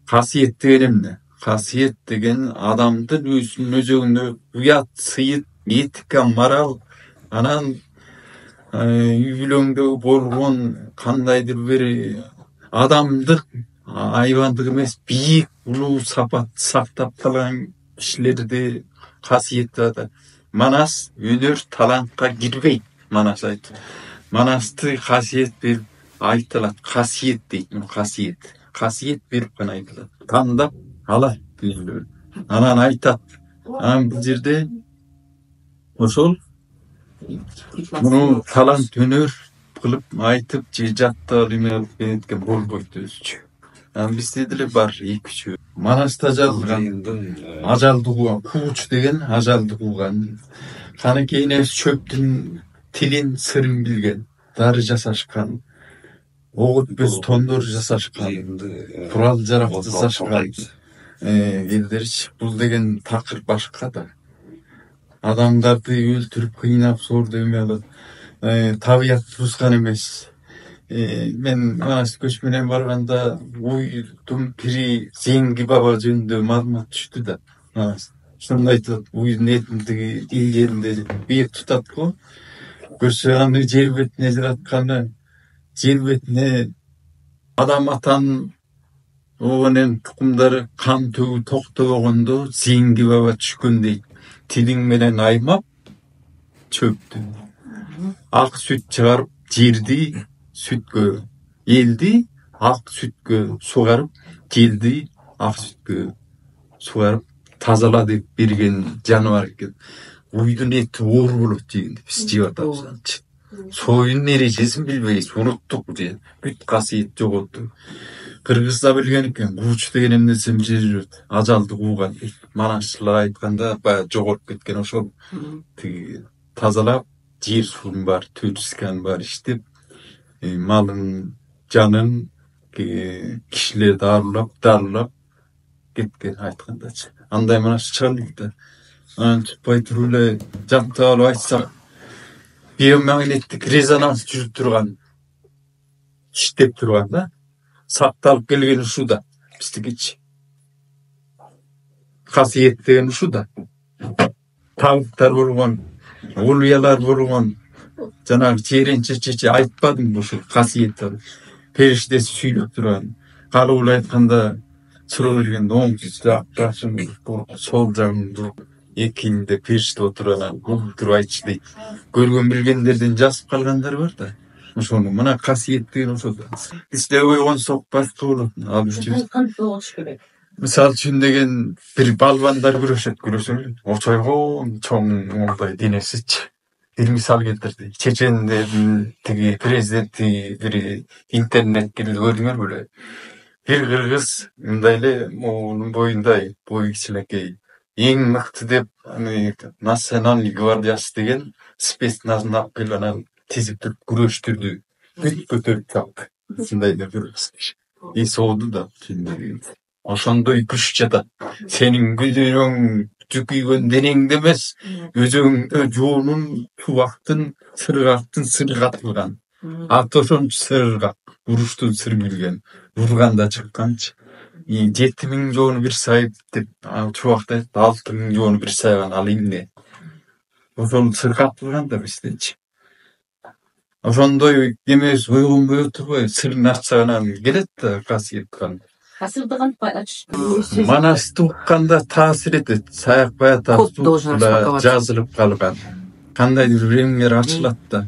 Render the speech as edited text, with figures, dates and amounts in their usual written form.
Kasiyet деген emne? Kasiyet degen adamdын özüne uyat, sıyıt, etika, moral, anan үйлөңдө болгон кандайдыр бир адамдык, айбандык эмес, бийик, улуу сапатты сактап калган кишилерди касиет деп атат. Манас өнөр талантка кирбейт. Манас айт. Манасты касиет берип айтылат. Касиет дейт. Касиет. Касиет берип гана айтылат. Тандап алат. Анан айтат. Анан бул жерде ошол муну талант өнөр кылып айтып же жаттап эме кылып кеткен болбойт өзүчө. Бизде деле бар 2-3. Манаста жазылган ажалды кууган, кууч деген ажалды кууган. Каныкей энебиз чөптүн тилин, сырын билген, дары жасашкан, ок өтпөс тондор жасашкан, курал жарак жасашкан элдерчи. Бул деген такыр башка да. Adamдарды өлтүрүп, кыйнап, сорду эме кылып, табият бузган эмес. Мен Манас көч менен барганда уйдун пири Зеңги баба жөнүндө маалымат түштү да. Ошондо айтат, уйдун этиндеги ил жеринде бийик тутат го. Көрсө аны жер бетине жаратканы, жер бетине адам атанын оонен тукумдары кан төгүү токтобогондо Зеңги баба түшкөн дейт. Тилиң менен аймап чөптү. Ак сүт чыгарып жерди сүткө, элди ак сүткө сугарып, жерди ак сүткө сугарып тазала деп берген жаныбар экен. Уйдун эти оор болот дегенде биз жеп атабыз анчы. Союн эрежесин билбейбиз, уnuттук же. Бүт касиет жоготу. Кыргызда билген экен, кууч деген эмнеси жүрөт, ажалды кууган дейт. Манасчылар айтканда баягы жогоруп кеткен ошол тиги тазалап, жер суун бар, төрүскан бар иштеп, малын, жанын кишилерди дарылап кеткен айткандачы. Андай Манас чыган дейт да. Анан тутпай туруп эле жактап алып айтсак, биомагниттик резонанс жүрүп турган, иштеп турган да. Сакталып келген ушу да биздикичи. Касиет деген ушу да. Табыттар болгон, улуялар болгон, жанагы Жеренчечечи айтпадыңбы ушу касиет периштеси сүйлөп турган. Калыбыл айтканда суроо бергенде оң жакын, сол жагын экинде периште отурган, туруп айтчу дейт. Көргөн билгендерден жазып калгандар бар да. Ошону мына касиет деген ошол. Бизде ойгонсок башка болот. Мисалы үчүн деген бир балбандар күрөшөт. Очойгон чоң мондай денесичи. Бир мисал келтирди. Чечендердин тиги президенти бир интернетке көрдүңөр беле. Бир кыргыз мындай эле моунун боюндай, бою кичинекей. Эң мыкты деп Национальный гвардиясы деген спецназын келип анан тизип туруп күрөштүрдү. Бүт көтөрүп чапты. Ушундай деп жүрөбүз. Соолду да фильмдеги. Ошондой күч жатат. Сенин күдүрөң түкүйгөн денеңде эмес, өзөңдө жоонун, тубактын, сыргактын сыры катылган. Аты ошончо сыргак, уруштун сыры билген. Урганда чыкканчы. 7000 жоonu bir sayıp деп, чубакта 6000 жоonu bir saygan ал эмне? Ошол сыр катылган да биздечи. Ошондой эмес ойгонбой турбайбы, сырын ачсаганан келет да касиет кан. Манасты укканда таасир этет, Саяк Баятов жазылып калган. Кандайдыр бир эмелер ачылат да.